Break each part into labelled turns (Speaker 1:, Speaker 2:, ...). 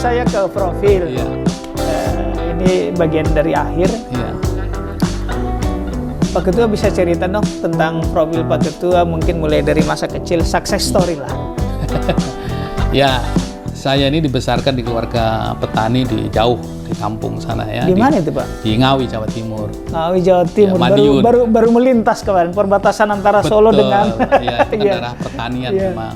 Speaker 1: saya ke profil.
Speaker 2: Iya.
Speaker 1: Ini bagian dari akhir.
Speaker 2: Iya.
Speaker 1: Pak Ketua bisa cerita dong tentang profil Pak Ketua, mungkin mulai dari masa kecil, success story lah.
Speaker 2: Ya, saya ini dibesarkan di keluarga petani di jauh di kampung sana ya.
Speaker 1: Di mana itu Pak?
Speaker 2: Di Ngawi, Jawa Timur.
Speaker 1: Ngawi, Jawa Timur.
Speaker 2: Ya, Madiun.
Speaker 1: baru melintas kemarin perbatasan antara Solo dengan
Speaker 2: ya, itu kan
Speaker 1: Iya.
Speaker 2: daerah pertanian
Speaker 1: Iya.
Speaker 2: memang.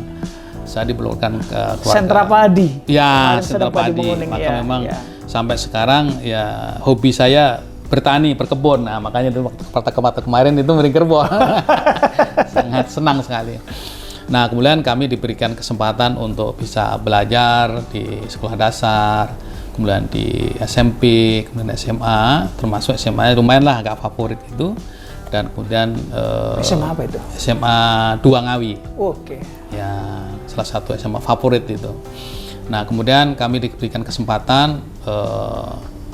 Speaker 2: Saya dibelokkan ke keluarga
Speaker 1: sentra padi.
Speaker 2: Ya,
Speaker 1: Kemarin
Speaker 2: sentra padi.
Speaker 1: Menguning,
Speaker 2: Maka
Speaker 1: ya,
Speaker 2: memang
Speaker 1: ya.
Speaker 2: sampai sekarang ya hobi saya bertani, berkebun. Nah, makanya itu waktu kemarin itu mering kerbau. Sangat senang sekali. Nah, kemudian kami diberikan kesempatan untuk bisa belajar di sekolah dasar, kemudian di SMP, kemudian SMA, termasuk SMA lumayan lah agak favorit itu. Dan kemudian
Speaker 1: SMA apa itu?
Speaker 2: SMA 2 Ngawi.
Speaker 1: Oke.
Speaker 2: Ya, salah satu SMA favorit itu. Nah, kemudian kami diberikan kesempatan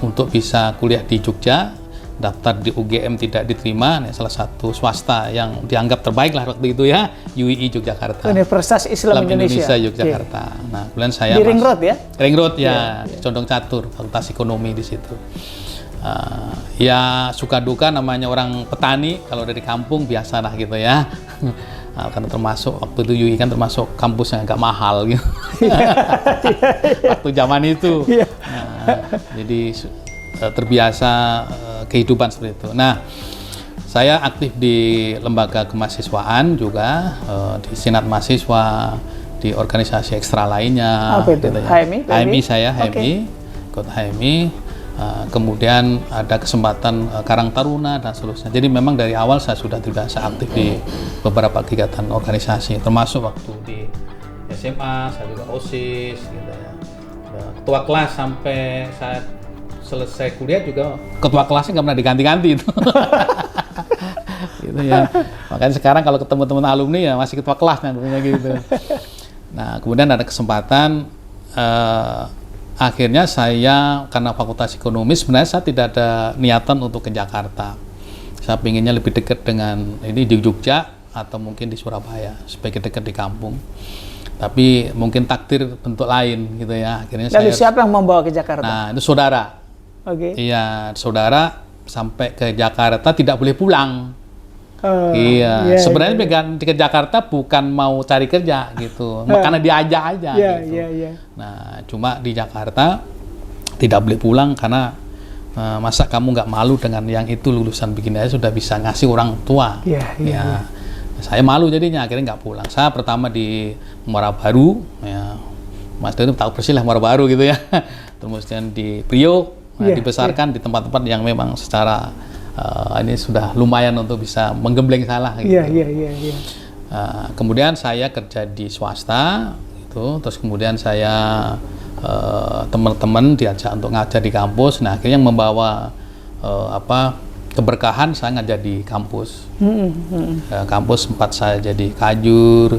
Speaker 2: untuk bisa kuliah di Jogja, daftar di UGM tidak diterima, salah satu swasta yang dianggap terbaik lah waktu itu ya, UII Yogyakarta.
Speaker 1: Universitas Islam Indonesia.
Speaker 2: Yogyakarta. Nah, kemudian saya
Speaker 1: di Ring Road ya?
Speaker 2: Ring Road ya,
Speaker 1: Iya.
Speaker 2: Condong Catur, Fakultas Ekonomi di situ. Ya suka duka namanya orang petani, kalau dari kampung biasa lah gitu ya. Nah, karena termasuk waktu itu UI kan termasuk kampus yang agak mahal gitu. Waktu zaman itu. Nah, jadi terbiasa kehidupan seperti itu. Nah, saya aktif di lembaga kemahasiswaan juga, di Senat Mahasiswa, di organisasi ekstra lainnya.
Speaker 1: Apa itu?
Speaker 2: Gitu ya.
Speaker 1: HMI?
Speaker 2: HMI saya,
Speaker 1: Oke.
Speaker 2: HMI, ikut HMI. Kemudian ada kesempatan Karang Taruna dan seterusnya. Jadi memang dari awal saya sudah terbiasa aktif di beberapa kegiatan organisasi, termasuk waktu di SMA saya juga OSIS gitu ya. Ketua kelas sampai saya selesai kuliah juga ketua kelasnya nggak pernah diganti-ganti itu. Gitu ya. Makanya sekarang kalau ketemu teman alumni ya masih ketua kelasnya gitu. Nah, kemudian ada kesempatan akhirnya saya, karena Fakultas Ekonomi, sebenarnya saya tidak ada niatan untuk ke Jakarta. Saya pinginnya lebih dekat dengan ini di Jogja atau mungkin di Surabaya, supaya dekat di kampung. Tapi mungkin takdir bentuk lain gitu ya. Akhirnya
Speaker 1: Lalu
Speaker 2: saya,
Speaker 1: siapa yang membawa ke Jakarta?
Speaker 2: nah itu saudara.
Speaker 1: Oke.
Speaker 2: Iya, saudara sampai ke Jakarta tidak boleh pulang.
Speaker 1: Oh,
Speaker 2: Iya, sebenarnya
Speaker 1: iya.
Speaker 2: pegang ke Jakarta bukan mau cari kerja gitu, karena diajak aja
Speaker 1: Iya,
Speaker 2: gitu.
Speaker 1: iya.
Speaker 2: Nah, cuma di Jakarta tidak boleh pulang karena masa kamu nggak malu dengan yang itu lulusan begini aja sudah bisa ngasih orang tua.
Speaker 1: Iya, iya,
Speaker 2: Ya, saya malu jadinya akhirnya nggak pulang. Saya pertama di Muara Baru, ya, Mas itu tahu persis lah Muara Baru gitu ya. Kemudian di Priok,
Speaker 1: Iya,
Speaker 2: dibesarkan di tempat-tempat yang memang secara ini sudah lumayan untuk bisa menggembleng salah gitu.
Speaker 1: Iya.
Speaker 2: Kemudian saya kerja di swasta gitu, terus kemudian saya teman-teman diajak untuk ngajar di kampus. Nah, akhirnya yang membawa keberkahan saya ngajar di kampus. Kampus sempat saya jadi kajur,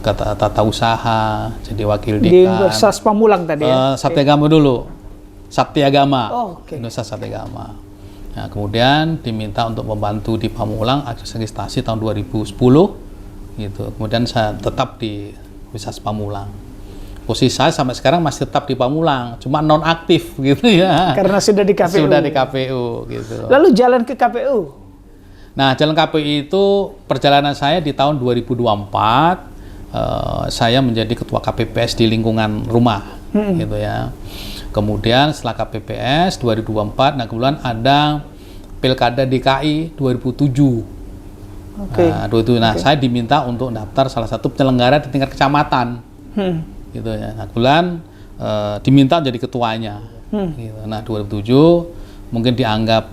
Speaker 2: tata usaha, jadi wakil
Speaker 1: Di
Speaker 2: dekan.
Speaker 1: Universitas Pamulang tadi ya?
Speaker 2: Satyagama dulu. Satyagama.
Speaker 1: Oh, oke.
Speaker 2: Universitas Satyagama. Nah, kemudian diminta untuk membantu di Pamulang akreditasi tahun 2010 gitu. Kemudian saya tetap di Universitas Pamulang. Posisi saya sampai sekarang masih tetap di Pamulang, cuma non aktif gitu ya.
Speaker 1: Karena sudah di KPU.
Speaker 2: Sudah di KPU gitu.
Speaker 1: Lalu jalan ke KPU?
Speaker 2: Nah, jalan KPU itu perjalanan saya di tahun 2024, saya menjadi ketua KPPS di lingkungan rumah gitu ya. Kemudian setelah KPPS 2024, nah kemudian ada Pilkada DKI 2007.
Speaker 1: Oke.
Speaker 2: Nah, 2007. Nah, saya diminta untuk daftar salah satu penyelenggara di tingkat kecamatan. Gitu ya. Nah, kemudian diminta jadi ketuanya. Gitu. Nah, 2007 mungkin dianggap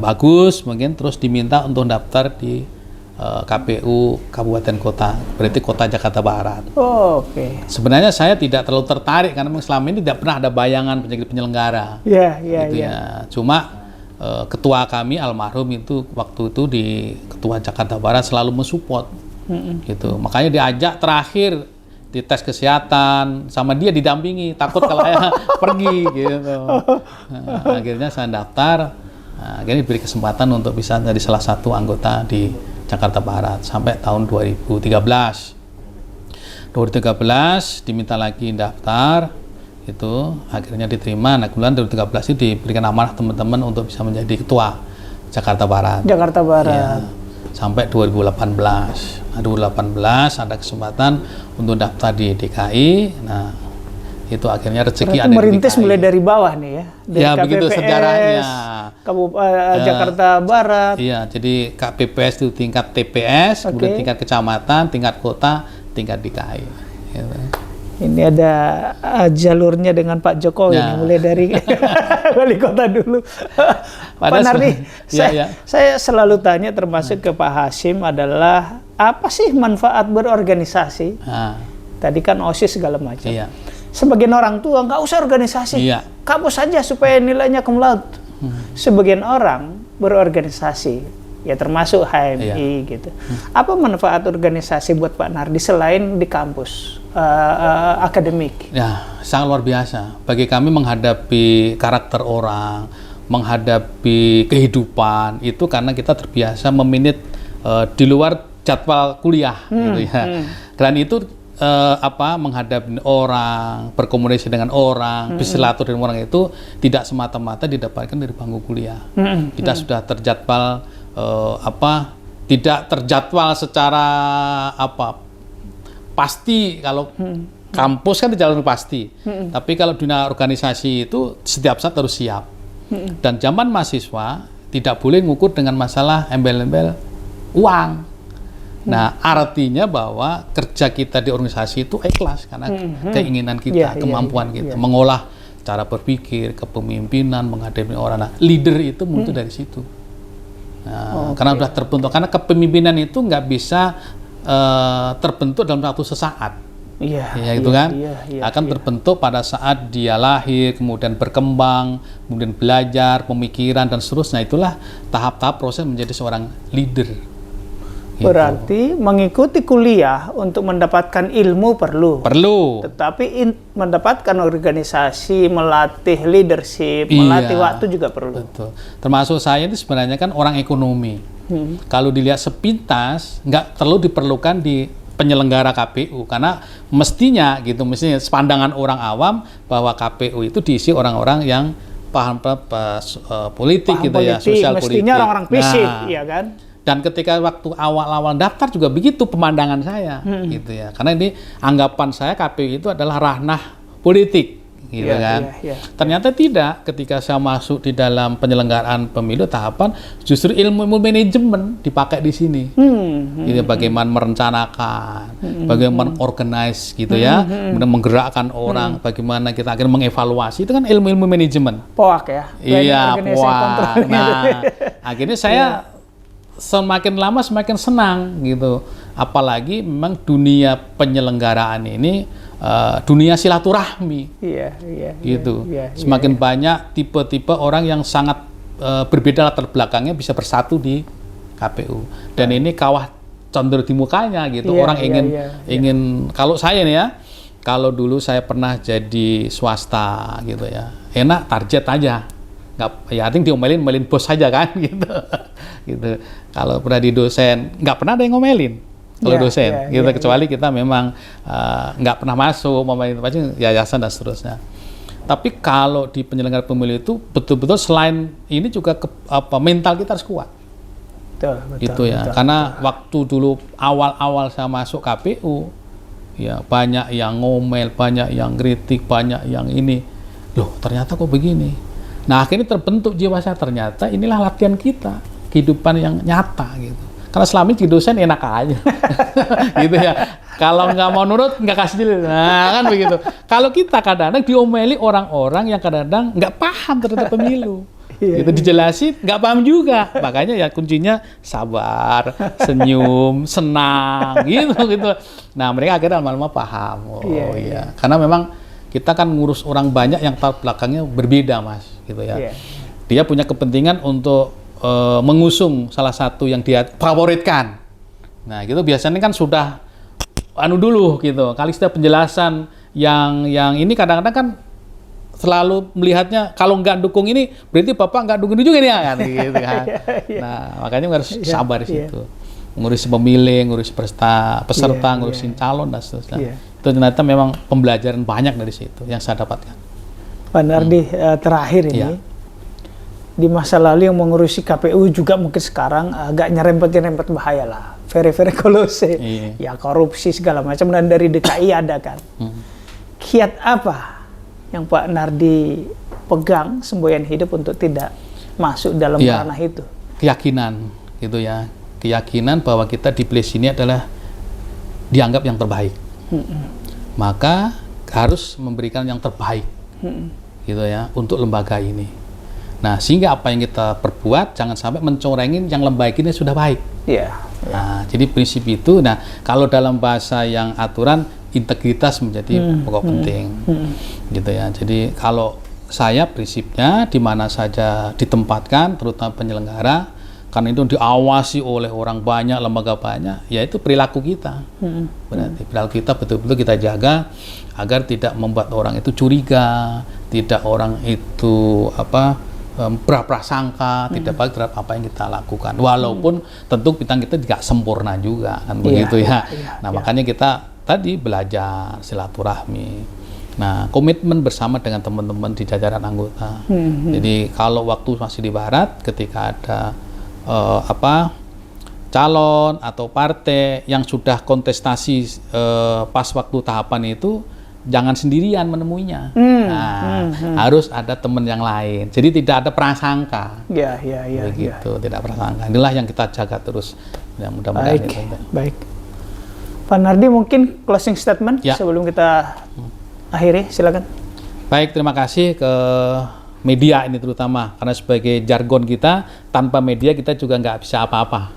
Speaker 2: bagus, mungkin terus diminta untuk daftar di KPU Kabupaten Kota, berarti Kota Jakarta Barat.
Speaker 1: Oh, oke.
Speaker 2: Sebenarnya saya tidak terlalu tertarik karena selama ini tidak pernah ada bayangan menjadi penyelenggara.
Speaker 1: Iya.
Speaker 2: Gitu ya. Cuma ketua kami almarhum itu waktu itu di Ketua Jakarta Barat selalu mensupport. Gitu. Makanya diajak terakhir di tes kesehatan sama dia didampingi, takut kalau saya pergi gitu. Nah, akhirnya saya daftar. Nah, akhirnya diberi kesempatan untuk bisa jadi salah satu anggota di Jakarta Barat sampai tahun 2013. 2013 diminta lagi daftar Itu akhirnya diterima. Nah, kemudian 2013 itu diberikan amanah teman-teman untuk bisa menjadi ketua Jakarta Barat.
Speaker 1: Jakarta Barat.
Speaker 2: Ya, sampai 2018. Nah, 2018 ada kesempatan untuk daftar di DKI. Nah, itu akhirnya rezeki ada
Speaker 1: merintis
Speaker 2: di DKI.
Speaker 1: mulai dari bawah nih ya. Dari
Speaker 2: Ya,
Speaker 1: KPPS,
Speaker 2: begitu sejarahnya.
Speaker 1: Jakarta Barat.
Speaker 2: Iya, jadi KPPS itu tingkat TPS, kemudian tingkat kecamatan, tingkat kota, tingkat DKI. Gitu.
Speaker 1: Ini ada jalurnya dengan Pak Jokowi nih, mulai dari wali kota dulu. Pak Nardi, saya selalu tanya termasuk ke Pak Hasyim adalah apa sih manfaat berorganisasi? Tadi kan OSIS segala macam.
Speaker 2: Iya.
Speaker 1: Sebagian orang tua nggak usah organisasi, kampus saja supaya nilainya cum laude. Sebagian orang berorganisasi, ya termasuk HMI gitu. Apa manfaat organisasi buat Pak Nardi selain di kampus akademik? Ya,
Speaker 2: sangat luar biasa. Bagi kami menghadapi karakter orang, menghadapi kehidupan itu karena kita terbiasa meminit di luar jadwal kuliah, gitu ya. Dan itu menghadapi orang, berkomunikasi dengan orang, bersilaturahmi dengan orang itu tidak semata-mata didapatkan dari bangku kuliah. Kita sudah terjadwal tidak terjadwal secara pasti. Kalau kampus kan terjadwal pasti, tapi kalau dunia organisasi itu setiap saat harus siap. Dan zaman mahasiswa tidak boleh ngukur dengan masalah embel-embel uang. Nah, artinya bahwa kerja kita di organisasi itu ikhlas karena keinginan kita, kemampuan kita, mengolah cara berpikir, kepemimpinan, menghadapi orang. Nah, leader itu muncul dari situ. Nah, karena sudah terbentuk, karena kepemimpinan itu nggak bisa terbentuk dalam satu sesaat. Akan terbentuk pada saat dia lahir, kemudian berkembang, kemudian belajar, pemikiran dan seterusnya. Itulah tahap-tahap proses menjadi seorang leader.
Speaker 1: Berarti mengikuti kuliah untuk mendapatkan ilmu perlu. Tetapi mendapatkan organisasi, melatih leadership, melatih waktu juga perlu.
Speaker 2: Betul. Termasuk saya itu sebenarnya kan orang ekonomi. Kalau dilihat sepintas, nggak terlalu diperlukan di penyelenggara KPU karena mestinya sepandangan orang awam bahwa KPU itu diisi orang-orang yang paham politik, sosial politik.
Speaker 1: Mestinya orang-orang fisik, ya kan?
Speaker 2: Dan ketika waktu awal-awal daftar juga begitu pemandangan saya, gitu ya. Karena ini anggapan saya KPU itu adalah ranah politik, gitu kan. Ternyata tidak. Ketika saya masuk di dalam penyelenggaraan pemilu tahapan, justru ilmu manajemen dipakai di sini. Gitu, bagaimana merencanakan, bagaimana organize, gitu ya, kemudian menggerakkan orang, bagaimana kita akhirnya mengevaluasi, itu kan ilmu-ilmu manajemen.
Speaker 1: POAK ya.
Speaker 2: Iya, POAK. Nah, akhirnya saya semakin lama semakin senang gitu, apalagi memang dunia penyelenggaraan ini dunia silaturahmi, semakin banyak tipe-tipe orang yang sangat berbeda latar belakangnya bisa bersatu di KPU, dan ini kawah condor di mukanya gitu. Orang ingin kalau saya nih ya, kalau dulu saya pernah jadi swasta gitu ya, enak target aja. Artinya diomelin bos saja kan gitu. Kalau pernah di dosen nggak pernah ada yang ngomelin kalau dosen kecuali kita memang nggak pernah masuk macam yayasan dan seterusnya. Tapi kalau di penyelenggara pemilu itu betul-betul selain ini juga mental kita harus kuat. Betul. Karena waktu dulu awal-awal saya masuk KPU ya banyak yang ngomel, banyak yang kritik, banyak yang ini. Loh, ternyata kok begini. Nah, akhirnya terbentuk jiwa saya, ternyata inilah latihan kita, kehidupan yang nyata gitu. Karena selama ini di dosen enak aja, gitu ya. Kalau nggak mau nurut, nggak kasih dulu. Nah, kan begitu. Kalau kita kadang-kadang diomeli orang-orang yang kadang-kadang nggak paham terhadap pemilu. Gitu, dijelasin, nggak paham juga. Makanya ya kuncinya sabar, senyum, senang, gitu. Nah, mereka akhirnya lama-lama paham. Karena memang kita kan ngurus orang banyak yang latar belakangnya berbeda, Mas, gitu ya. Dia punya kepentingan untuk mengusung salah satu yang dia favoritkan. Nah, gitu biasanya kan sudah dulu gitu. Kali sudah penjelasan yang ini kadang-kadang kan selalu melihatnya kalau nggak dukung ini berarti Bapak nggak dukung juga nih kan gitu kan. Nah, makanya harus sabar di situ. Ngurusin pemilih, ngurusin peserta, ngurusin calon dan seterusnya. Itu ternyata memang pembelajaran banyak dari situ yang saya dapatkan.
Speaker 1: Pak Nardi, terakhir ini, di masa lalu yang mengurusi KPU juga mungkin sekarang agak nyerempet bahaya lah. Very kolose, ya korupsi segala macam, dan dari DKI ada kan. Kiat apa yang Pak Nardi pegang semboyan hidup untuk tidak masuk dalam ranah itu?
Speaker 2: Keyakinan, gitu ya. Keyakinan bahwa kita dipilih sini adalah dianggap yang terbaik. Maka harus memberikan yang terbaik, gitu ya, untuk lembaga ini. Nah, sehingga apa yang kita perbuat jangan sampai mencorengin yang lembaga ini sudah baik. Nah, jadi prinsip itu. Nah, kalau dalam bahasa yang aturan, integritas menjadi pokok penting, gitu ya. Jadi kalau saya prinsipnya di mana saja ditempatkan, terutama penyelenggara, karena itu diawasi oleh orang banyak, lembaga banyak, yaitu perilaku kita. Berarti perilaku kita betul-betul kita jaga agar tidak membuat orang itu curiga, tidak orang itu berprasangka, tidak baik terhadap apa yang kita lakukan. Walaupun tentu kita tidak sempurna juga, kan begitu ya. Nah, makanya kita tadi belajar silaturahmi. Nah, komitmen bersama dengan teman-teman di jajaran anggota. Jadi kalau waktu masih di Barat, ketika ada calon atau partai yang sudah kontestasi pas waktu tahapan itu, jangan sendirian menemuinya. Harus ada teman yang lain. Jadi tidak ada prasangka. Begitu, tidak prasangka. Inilah yang kita jaga terus. Ya, mudah-mudahan itu.
Speaker 1: Baik. Pak Nardi, mungkin closing statement sebelum kita akhiri, silakan.
Speaker 2: Baik, terima kasih ke media ini terutama, karena sebagai jargon kita, tanpa media kita juga nggak bisa apa-apa.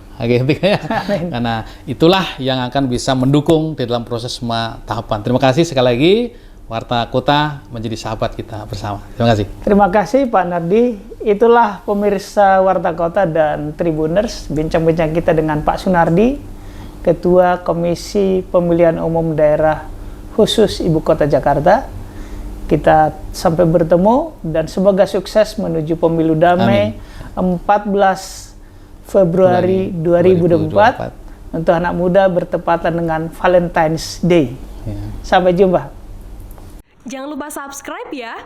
Speaker 2: Karena itulah yang akan bisa mendukung di dalam proses semua tahapan. Terima kasih sekali lagi, Warta Kota menjadi sahabat kita bersama. Terima kasih.
Speaker 1: Terima kasih Pak Nardi. Itulah pemirsa Warta Kota dan Tribuners, bincang-bincang kita dengan Pak Sunardi, Ketua Komisi Pemilihan Umum Daerah Khusus Ibu Kota Jakarta. Kita sampai bertemu dan semoga sukses menuju pemilu damai. Amin. 14 Februari 2024 untuk anak muda bertepatan dengan Valentine's Day. Sampai jumpa.
Speaker 3: Jangan lupa subscribe ya.